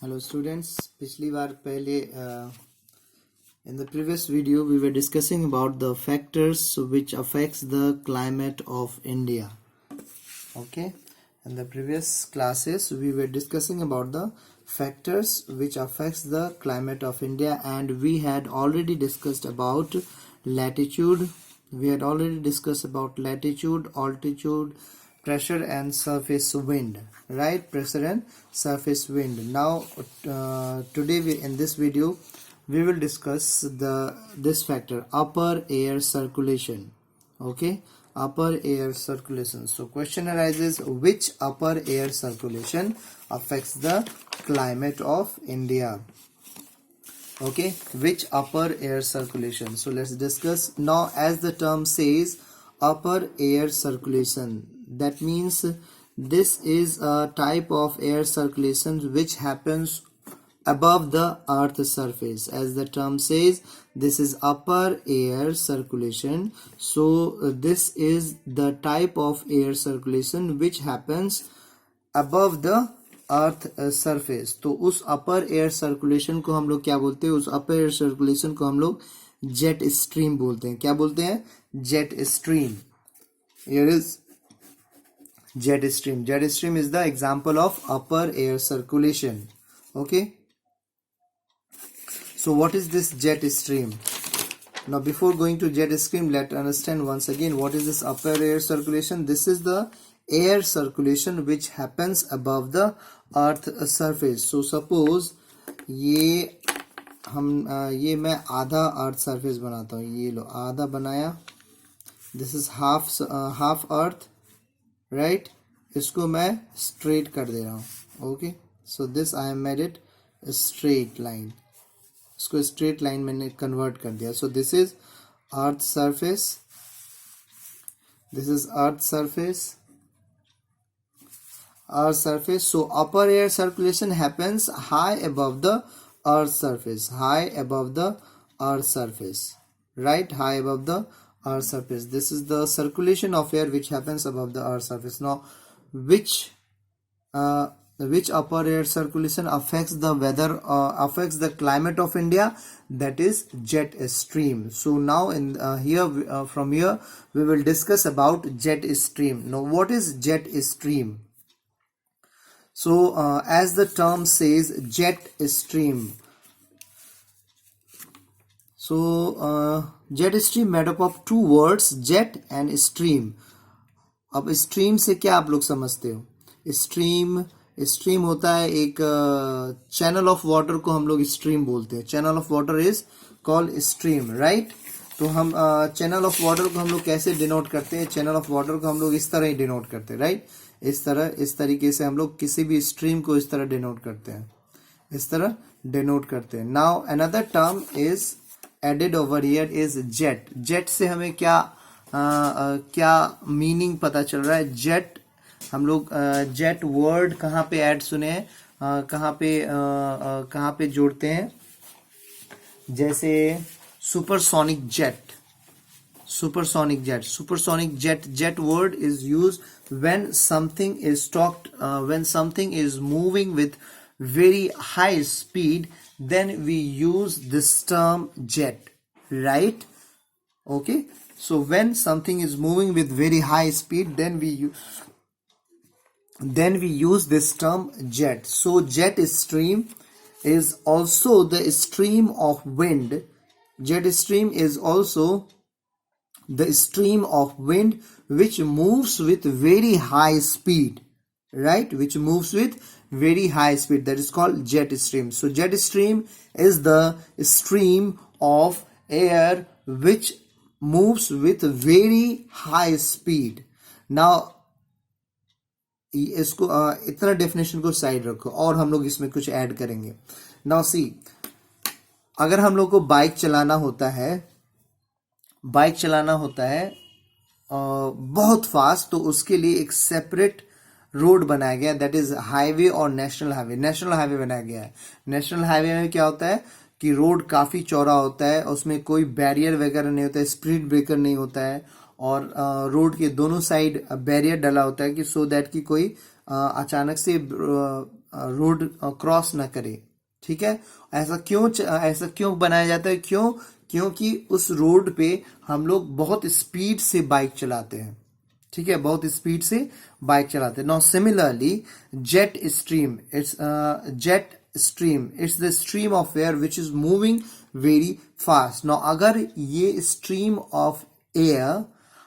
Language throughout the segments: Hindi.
Hello students, पिछली बार पहले in the previous video we were discussing about the factors which affects the climate of India. Okay, in the previous classes we were discussing about the factors which affects the climate of India, and we had already discussed about latitude. We had already discussed about latitude, altitude, pressure and surface wind, right? Pressure and surface wind. Now today in this video we will discuss this factor, upper air circulation. Okay, upper air circulation. So question arises, which upper air circulation affects the climate of India? Okay, which upper air circulation? So let's discuss now. As the term says, upper air circulation, that means this is a type of air circulation which happens above the earth's surface. As the term says, this is upper air circulation. So this is the type of air circulation which happens above the earth surface. तो उस अपर एयर सर्कुलेशन को हम लोग क्या बोलते हैं? उस अपर एयर सर्कुलेशन को हम लोग जेट स्ट्रीम बोलते हैं. क्या बोलते हैं? Jet stream. Here is jet stream. Jet stream is the example of upper air circulation. Okay, so what is this jet stream? Now before going to jet stream, let's understand once again what is this upper air circulation. This is the air circulation which happens above the earth surface. So suppose ये मैं आधा अर्थ सरफेस बनाता हूँ. ये लो, आधा बनाया. This is half earth, right? इसको मैं स्ट्रेट कर दे रहा हूँ. Okay, so this I am made it straight line. इसको स्ट्रेट लाइन मैंने कन्वर्ट कर दिया. सो this is earth surface, this is earth surface, earth surface. So upper air circulation happens high above the earth surface, high above the earth surface, right? High above the earth surface. This is the circulation of air which happens above the earth surface. Now which upper air circulation affects the weather, affects the climate of India? That is jet stream. So now in from here we will discuss about jet stream. Now what is jet stream? So as the term says, jet stream. So jet stream made up of two words, jet and stream. अब stream से क्या आप लोग समझते हो? stream होता है एक channel of water को हम लोग stream बोलते हैं. Channel of water is called stream, right? तो हम channel of water को हम लोग कैसे denote करते हैं? Channel of water को हम लोग इस तरह ही denote करते हैं, right? इस तरीके से हम लोग किसी भी स्ट्रीम को इस तरह डिनोट करते हैं, इस तरह डिनोट करते हैं. Now another term is added over here is jet. Jet से हमें क्या मीनिंग पता चल रहा है? जेट, हम लोग जेट वर्ड कहाँ पे ऐड सुने हैं, कहाँ पे जोड़ते हैं? जैसे supersonic jet. Supersonic jet word is used when something is moving with very high speed, then we use this term jet, right? Okay, so when something is moving with very high speed, then we use this term jet. So jet stream is also the stream of wind. Jet stream is also the stream of wind which moves with very high speed, right? Which moves with very high speed. That is called jet stream. So jet stream is the stream of air which moves with very high speed. Now इसको इतना डेफिनेशन को साइड रखो और हम लोग इसमें कुछ ऐड करेंगे. नाउ सी, अगर हम लोग को बाइक चलाना होता है बहुत फास्ट, तो उसके लिए एक सेपरेट रोड बनाया गया, दैट इज हाईवे और नेशनल हाईवे बनाया गया है. नेशनल हाईवे में क्या होता है कि रोड काफी चौड़ा होता है, उसमें कोई बैरियर वगैरह नहीं होता है, स्पीड ब्रेकर नहीं होता है, और रोड के दोनों साइड बैरियर डला होता है कि सो दैट कि कोई अचानक से रोड क्रॉस ना करे, ठीक है। ऐसा क्यों बनाया जाता है, क्योंकि उस रोड पे हम लोग बहुत स्पीड से बाइक चलाते हैं, ठीक है, बहुत स्पीड से बाइक चलाते हैं। Now similarly jet stream it's the stream of air which is moving very fast. Now अगर ये स्ट्रीम ऑफ एयर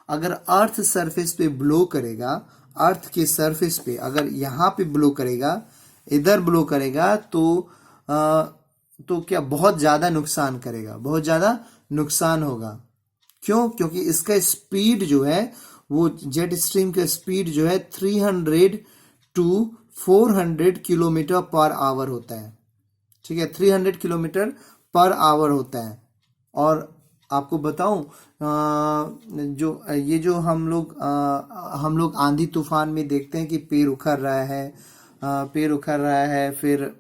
अगर अर्थ सरफेस पे ब्लो करेगा, अर्थ के सरफेस पे अगर यहाँ पे ब्लो करेगा, इधर ब्लो करेगा, तो क्या बहुत ज्यादा नुकसान करेगा, बहुत ज्यादा नुकसान होगा। क्योंकि इसका स्पीड जो है, वो जेट स्ट्रीम का स्पीड जो है 300 to 400 किलोमीटर पर आवर होता है, ठीक है, 300 किलोमीटर पर आवर होता है। और आपको बताऊं, जो हम लोग आंधी तूफान में देखते हैं कि पेड़ उखड़ रहा है, फिर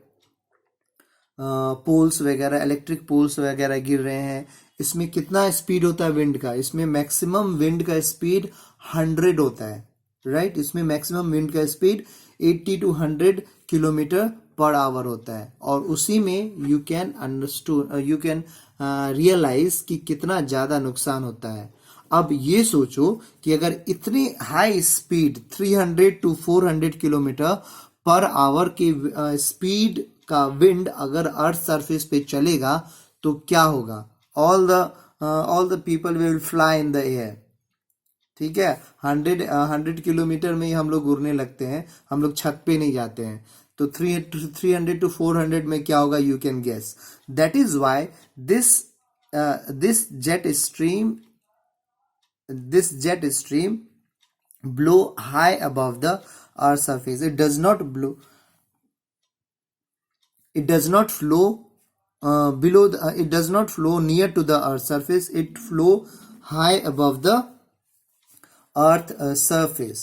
पोल्स वगैरह, इलेक्ट्रिक पोल्स वगैरह गिर रहे हैं। इसमें कितना स्पीड होता है विंड का, इसमें मैक्सिमम विंड का स्पीड 100 होता है, राइट। इसमें मैक्सिमम विंड का speed 80 to 100 kilometre per hour होता है। और उसी में यू कैन रियलाइज कि कितना ज्यादा नुकसान होता है। अब ये सोचो कि अगर इतनी high speed 300 to 400 kilometre per hour की स्पीड का विंड अगर अर्थ सरफेस पे चलेगा तो क्या होगा? All the people will fly in the air, ठीक है। 100 किलोमीटर में ही हम लोग उड़ने लगते हैं, हम लोग छत पे नहीं जाते हैं। तो 300 to 400 में क्या होगा, you can guess. That is why this jet stream blow high above the earth surface. It does not flow it does not flow near to the earth surface. It flow high above the earth surface,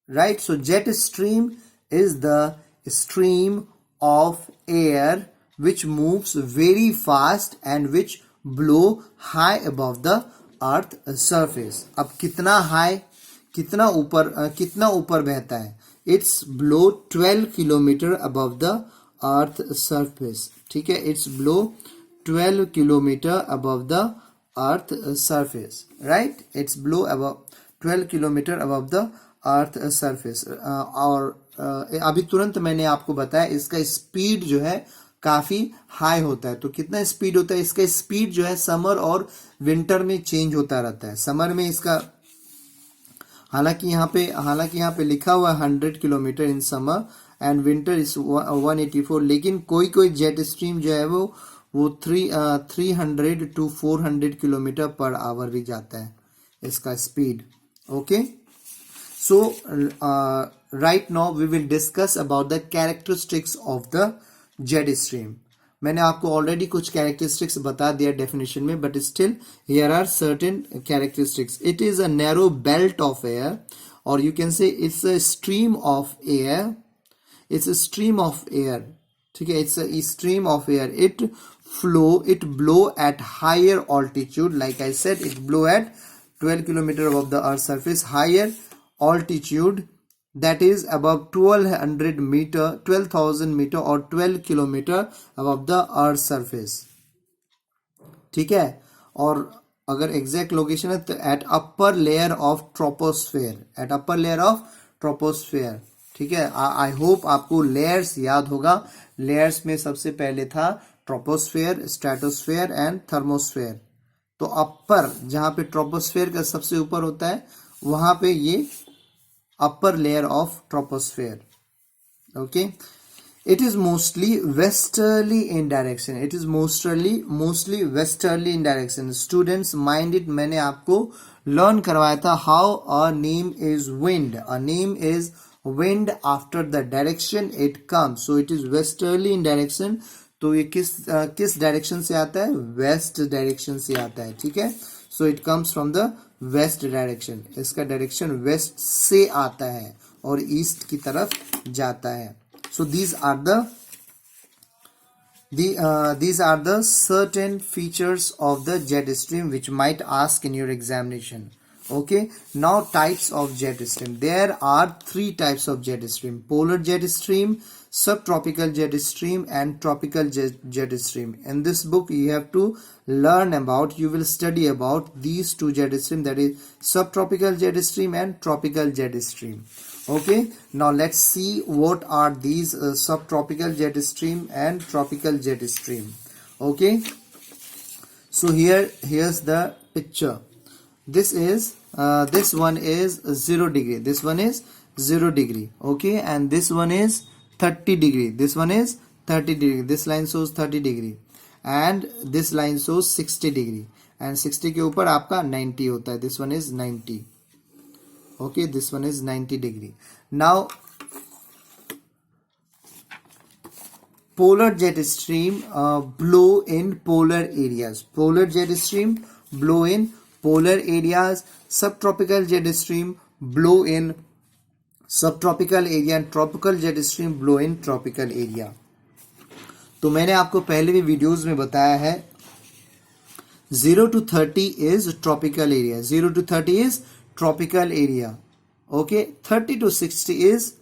right? So jet stream is the stream of air which moves very fast and which blow high above the earth surface. अब कितना ऊपर बहता है? It's blow 12 kilometre above the earth surface, ठीक है। It's blow 12 kilometre above the earth surface, right. It's blow above 12 kilometre above the earth surface. और अभी तुरंत मैंने आपको बताया इसका स्पीड जो है काफी हाई होता है। तो कितना स्पीड होता है? इसका स्पीड जो है समर और विंटर में चेंज होता रहता है। समर में इसका हालांकि यहाँ पे लिखा हुआ है 100 kilometre in summer and winter is 184, लेकिन कोई जेट स्ट्रीम जो है वो 300 to 400 किलोमीटर पर आवर भी जाता है इसका speed, okay. So right now we will discuss about the characteristics of the jet stream. मैंने आपको ऑलरेडी कुछ कैरेक्टरिस्टिक्स बता दिया डेफिनेशन में, but still here are certain characteristics. It is a narrow belt of air, और you can say it's a stream of air. It's a stream of air, ठीक है। It's a stream of air. It blow at higher altitude, like I said, it blow at 12 kilometre above the earth surface, higher altitude, that is above 1200 meter, 12,000 meter or 12 kilometer above the earth surface, ठीक है। और अगर एग्जैक्ट लोकेशन है तो at upper layer of troposphere, at upper layer of troposphere, ठीक है। आई होप आपको लेयर्स याद होगा। लेयर्स में सबसे पहले था ट्रोपोस्फेयर, स्ट्रेटोस्फेयर एंड थर्मोस्फेयर। तो अपर, जहां पे ट्रोपोस्फेयर का सबसे ऊपर होता है, वहां पे ये upper layer of troposphere, okay. It is mostly westerly in direction. It is mostly westerly in direction. Students, mind it, मैंने आपको learn करवाया था how a name is wind. A name is wind after the direction it comes. So it is westerly in direction. तो ये किस डायरेक्शन से आता है? वेस्ट डायरेक्शन से आता है, ठीक है। So it comes from the west direction. इसका डायरेक्शन वेस्ट से आता है और ईस्ट की तरफ जाता है। सो these are the certain features of the jet stream which might ask in your examination. Okay, now types of jet stream. There are 3 types of jet stream: polar jet stream, subtropical jet stream and tropical jet stream. In this book you have to learn about, you will study about these two jet stream, that is subtropical jet stream and tropical jet stream. Okay, now let's see what are these subtropical jet stream and tropical jet stream. Okay, so here's the picture. This is this one is 0 degree, this one is 0 degree. Okay, and this one is 30 degree, this one is 30 degree, this line shows 30 degree and this line shows 60 degree, and 60 के ऊपर आपका 90 होता है, this one is 90. Okay, this one is 90 degree. Now polar jet stream blow in polar areas. Polar jet stream blow in polar areas. Subtropical jet stream blow in subtropical area and tropical jet stream blow in tropical area. तो मैंने आपको पहले भी वीडियोस में बताया है 0 to 30 is tropical area, 0 to 30 is tropical area. Okay, 30 to 60 is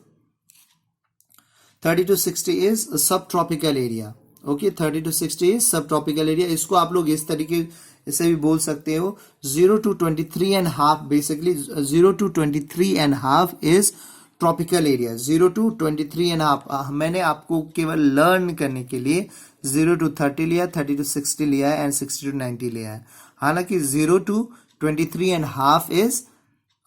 subtropical area. Okay, 30 to 60 is subtropical area. इसको आप लोग इस तरीके से भी बोल सकते हो 0 to 23 and half, basically 0 to 23 and half is tropical area. 0 to 23 and half मैंने आपको केवल लर्न करने के लिए 0 to 30 लिया, 30 to 60 लिया है एंड 60 to 90 लिया है. हालांकि 0 to 23 and half is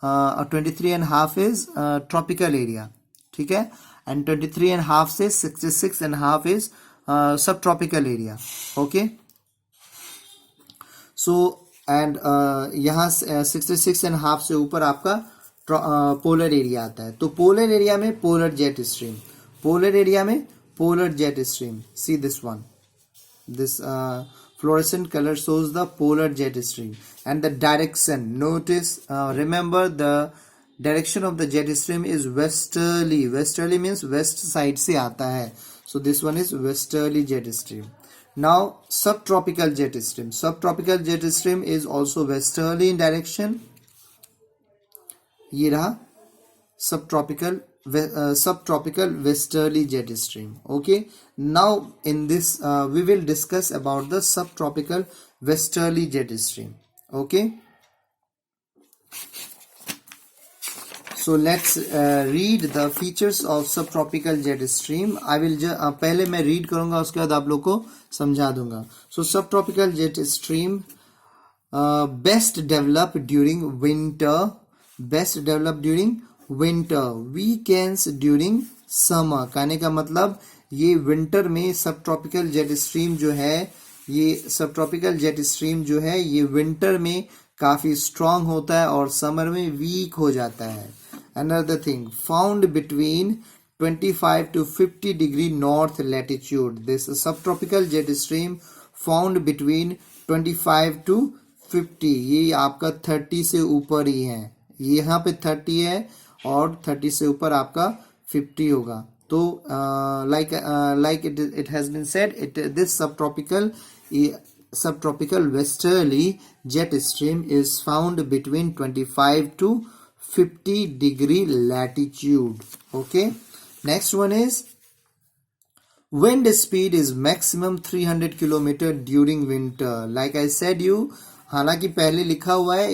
23 and half is tropical area. ठीक है, and 23 and half से 66 and half is subtropical area. Okay, so and यहाँ 66 and half से ऊपर आपका पोलर एरिया आता है. तो पोलर एरिया में polar jet stream, polar area में polar jet stream. See this one, this fluorescent color shows the polar jet stream and the direction. Notice, remember the direction of the jet stream is westerly. Westerly means west side से आता है. So this one is westerly jet stream. Now subtropical jet stream. Subtropical jet stream is also westerly in direction. ये रहा subtropical westerly jet stream. Okay, now in this we will discuss about the subtropical westerly jet stream. Okay, so let's read the features of subtropical jet stream. I will पहले मैं read करूंगा, उसके बाद आप लोग को समझा दूंगा. So subtropical jet stream best developed during winter, best developed during winter, weekends during summer. कहने का मतलब ये विंटर में सबट्रॉपिकल जेट स्ट्रीम जो है, ये सबट्रॉपिकल जेट स्ट्रीम जो है ये विंटर में काफी स्ट्रांग होता है और समर में वीक हो जाता है. Another thing, found between 25 to 50 degree north latitude. This subtropical jet stream found between 25 to 50. ये आपका 30 से ऊपर ही है, यहाँ पे 30 है और 30 से ऊपर आपका 50 होगा. तो like it has been said, this subtropical westerly jet stream is found between 25 to 50 degree latitude. Okay, next one is wind speed is maximum 300 kilometer during winter. Like I said you, हालांकि पहले लिखा हुआ है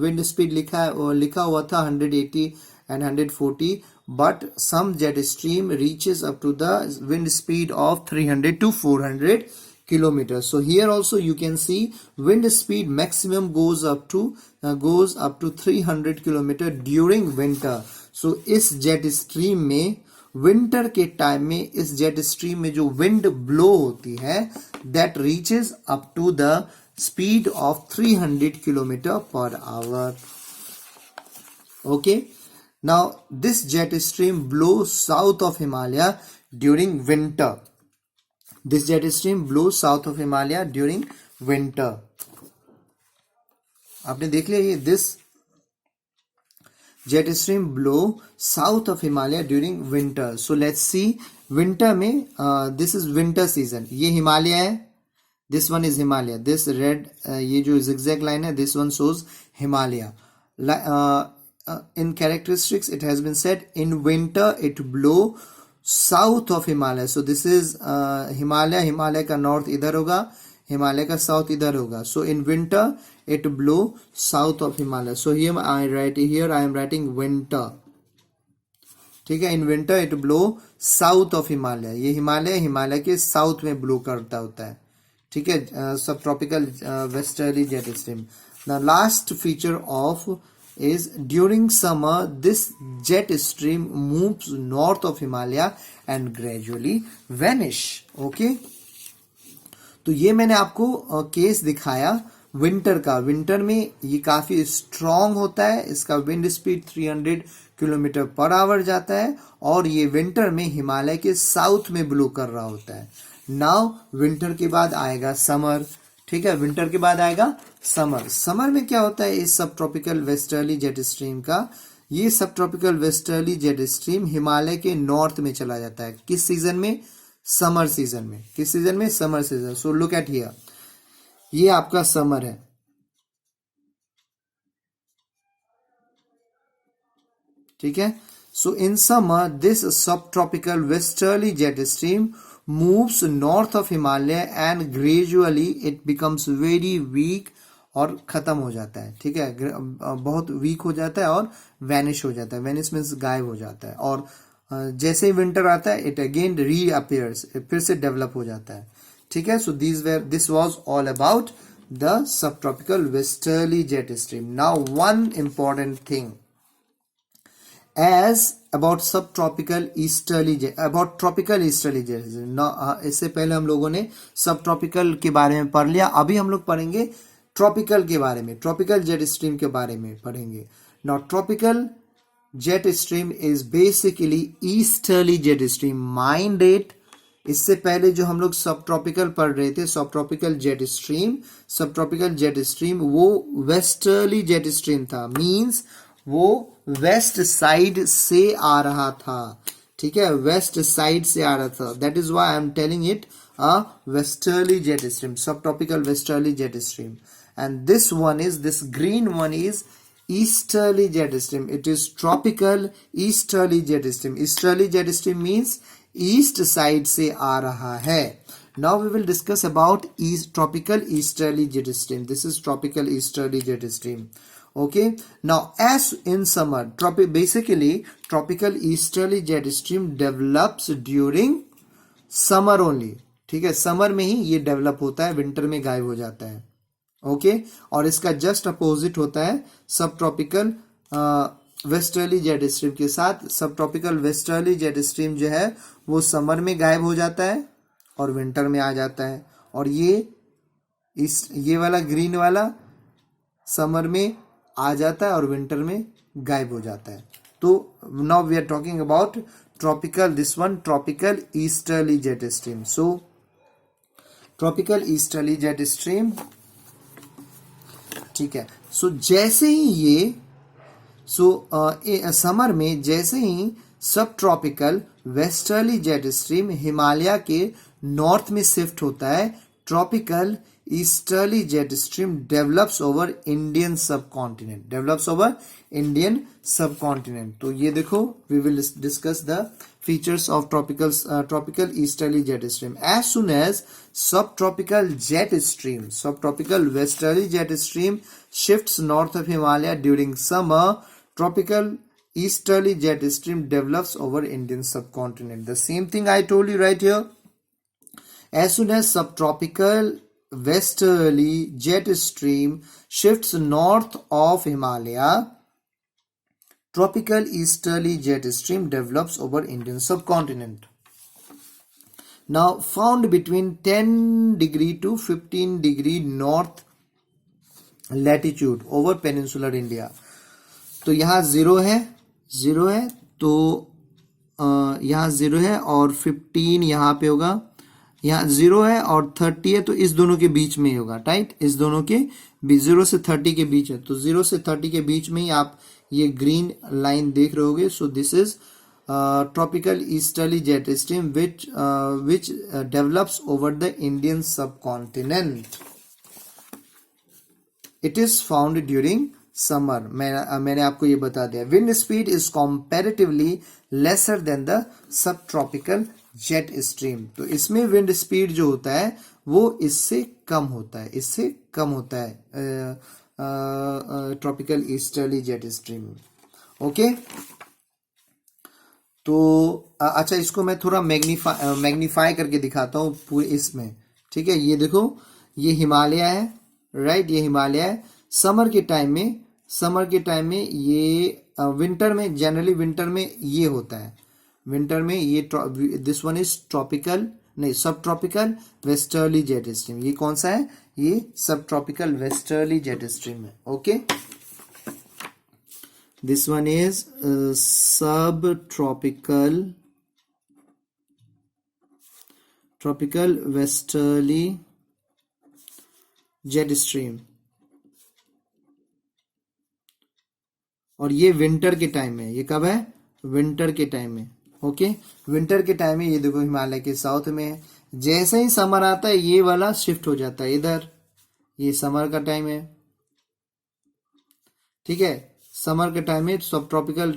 विंड स्पीड लिखा हुआ था 180 and 140, but some jet stream reaches up to the wind speed of 300 to 400 kilometers. So here also you can see wind speed maximum goes up to 300 kilometer during winter. So इस jet stream में विंटर के टाइम में इस जेट स्ट्रीम में जो विंड ब्लो होती है that reaches up to the speed of 300 kilometer per hour. Okay, now this jet stream blows south of Himalaya during winter. This jet stream blows south of Himalaya during winter. आपने देख लिया ये this jet stream blow south of Himalaya during winter. So let's see winter में this is winter season. ये हिमालय है, this one is Himalaya. This red ये जो zigzag line है, this one shows Himalaya. In characteristics it has been said in winter it blow south of Himalaya. So this is Himalaya. Himalaya का नॉर्थ इधर होगा, हिमालय का साउथ इधर होगा. So in winter it blow south of Himalaya. So here I am writing winter. ठीक है, in winter it blow south of Himalaya. ये हिमालय, हिमालय के साउथ में ब्लो करता होता है. ठीक है, सब tropical westerly jet stream. The last feature of is during summer this jet stream moves north of Himalaya and gradually vanish. Okay, तो ये मैंने आपको केस दिखाया विंटर का. विंटर में ये काफी स्ट्रांग होता है, इसका wind speed 300 kilometre per hour जाता है और ये विंटर में हिमालय के साउथ में ब्लो कर रहा होता है. नाउ विंटर के बाद आएगा समर. ठीक है, विंटर के बाद आएगा समर. समर में क्या होता है इस सब ट्रॉपिकल वेस्टर्ली जेट स्ट्रीम का? ये सब tropical westerly jet stream Himalaya के नॉर्थ में चला जाता है. किस सीजन में? समर सीजन में. किस सीजन में? Summer season. So look at here, ये आपका समर है. ठीक है, सो इन समर दिस सब tropical westerly jet stream moves north of Himalaya and gradually it becomes very weak और खत्म हो जाता है. ठीक है, बहुत वीक हो जाता है और वैनिश हो जाता है. वैनिश मीन्स गायब हो जाता है. और जैसे ही विंटर आता है इट अगेन रीअपियर्स, फिर से डेवलप हो जाता है. ठीक है, so this was all about the sub tropical westerly jet stream. Now one important thing as about subtropical easterly about tropical easterly jet. इससे पहले हम लोगों ने सब ट्रॉपिकल के बारे में पढ़ लिया. अभी हम लोग पढ़ेंगे ट्रॉपिकल के बारे में, ट्रॉपिकल जेट स्ट्रीम के बारे में पढ़ेंगे. Now tropical jet stream is basically easterly jet stream. Mind it, इससे पहले जो हम लोग सब ट्रॉपिकल पढ़ रहे थे, सब ट्रॉपिकल जेट स्ट्रीम, सब ट्रॉपिकल जेट स्ट्रीम वो वेस्टर्ली जेट स्ट्रीम था. मींस वो वेस्ट साइड से आ रहा था. ठीक है, वेस्ट साइड से आ रहा था. That is why I am telling it a westerly jet stream, सब tropical westerly jet stream. And this one is, this green one is easterly jet stream. It is tropical easterly jet stream. Easterly jet stream means east side से आ रहा है. Now we will discuss about tropical easterly jet stream. This is tropical easterly jet stream. Okay, now as in summer, basically tropical easterly jet stream develops during summer only. ठीक है, समर में ही ये डेवलप होता है, विंटर में गायब हो जाता है. ओके, और इसका जस्ट अपोजिट होता है सब ट्रॉपिकल वेस्टर्ली जेट स्ट्रीम के साथ. सब ट्रॉपिकल वेस्टर्ली जेट स्ट्रीम जो है वो समर में गायब हो जाता है और विंटर में आ जाता है. और ये वाला ग्रीन वाला समर में आ जाता है और विंटर में गायब हो जाता है. तो now we are talking about tropical, this one tropical easterly jet stream. So tropical easterly jet stream. ठीक है, सो जैसे ही ये समर में जैसे ही सब tropical westerly jet stream Himalaya के नॉर्थ में शिफ्ट होता है, tropical easterly jet stream develops over Indian सब कॉन्टिनेंट. डेवलप्स ओवर इंडियन सब कॉन्टिनेंट. तो ये देखो, we will discuss the features of tropical easterly jet stream. As soon as सब ट्रॉपिकल जेट स्ट्रीम, सब tropical westerly jet stream shifts north of Himalaya during summer, tropical easterly jet stream develops over Indian subcontinent. The same thing I told you right here. As soon as subtropical westerly jet stream shifts north of Himalaya, tropical easterly jet stream develops over Indian subcontinent. Now found between 10 degree to 15 degree north latitude over peninsular India. तो यहाँ जीरो है तो यहाँ 0 है और 15 यहाँ पे होगा. यहाँ 0 है और 30 है, तो इस दोनों के बीच में ही होगा. राइट, इस दोनों के 0 से 30 के बीच है, तो 0 से 30 के बीच में ही आप ये ग्रीन लाइन देख रहे होगे. So this is tropical easterly jet stream which develops over the Indian सब continent. It is found during summer. मैंने आपको ये बता दिया. Wind speed is comparatively lesser than the sub tropical jet stream. तो इसमें विंड स्पीड जो होता है वो इससे कम होता है, इससे कम होता है tropical easterly jet stream. Okay, तो अच्छा इसको मैं थोड़ा मैग्नीफाई करके दिखाता हूँ पूरे इसमें। ठीक है, ये देखो ये हिमालय है, राइट, ये हिमालय है। समर के टाइम में ये विंटर में, जनरली विंटर में ये होता है, विंटर में ये दिस वन इज ट्रॉपिकल नहीं सब ट्रॉपिकल वेस्टर्ली जेट स्ट्रीम। ये कौन सा है? ये सब ट्रॉपिकल वेस्टर्ली जेट स्ट्रीम है। ओके, दिस वन इज सब ट्रॉपिकल वेस्टर्ली जेट स्ट्रीम, और ये विंटर के टाइम में, ये कब है? विंटर के टाइम में। ओके, विंटर के टाइम में ये देखो हिमालय के साउथ में है। जैसे ही समर आता है ये वाला शिफ्ट हो जाता है इधर, ये समर का टाइम है। ठीक है, समर के टाइम में सब tropical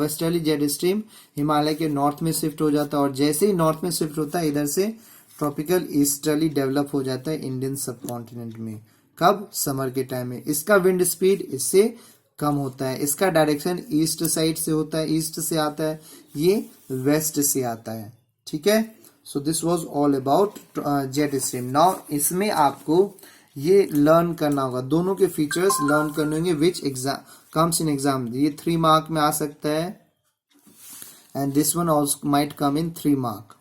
westerly jet stream Himalaya के नॉर्थ में शिफ्ट हो जाता है, और जैसे ही नॉर्थ में शिफ्ट होता है इधर से ट्रॉपिकल ईस्टर्ली डेवलप हो जाता है इंडियन सब कॉन्टिनेंट में। कब? समर के टाइम में। इसका विंड स्पीड इससे कम होता है, इसका डायरेक्शन ईस्ट साइड से होता है, ईस्ट से आता है, ये वेस्ट से आता है। ठीक है, so this was all about jet stream. Now इसमें आपको ये लर्न करना होगा, दोनों के फीचर्स लर्न करने होंगे विच एग्जाम कम्स इन एग्जाम। ये 3 मार्क में आ सकता है, and this one also might come in 3 mark.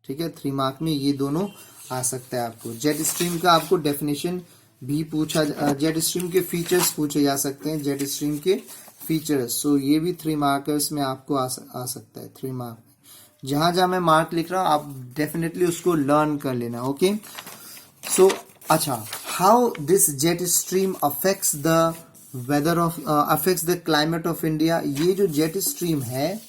ठीक है, 3 मार्क में ये दोनों आ सकता है आपको। जेट स्ट्रीम का आपको डेफिनेशन भी पूछा, जेट स्ट्रीम के फीचर्स पूछे जा सकते हैं, जेट स्ट्रीम के फीचर्स। सो ये भी 3 मार्कर्स में आपको आ सकता है, 3 मार्क में। जहां जहां मैं मार्क लिख रहा हूं आप डेफिनेटली उसको लर्न कर लेना। ओके, सो अच्छा, how this jet stream affects the weather of affects the climate of India. ये जो जेट स्ट्रीम है,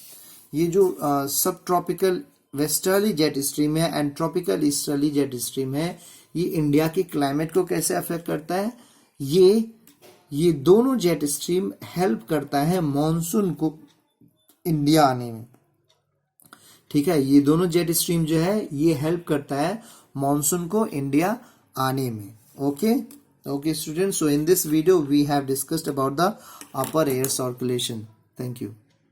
ये जो सब ट्रॉपिकल वेस्टर्ली जेट स्ट्रीम है and tropical easterly jet stream है, ये इंडिया के क्लाइमेट को कैसे अफेक्ट करता है? ये दोनों जेट स्ट्रीम हेल्प करता है मॉनसून को इंडिया आने में। ठीक है, ये दोनों जेट स्ट्रीम जो है ये हेल्प करता है मॉनसून को इंडिया आने में। Okay okay students, so in this video we have discussed about the upper air circulation. Thank you.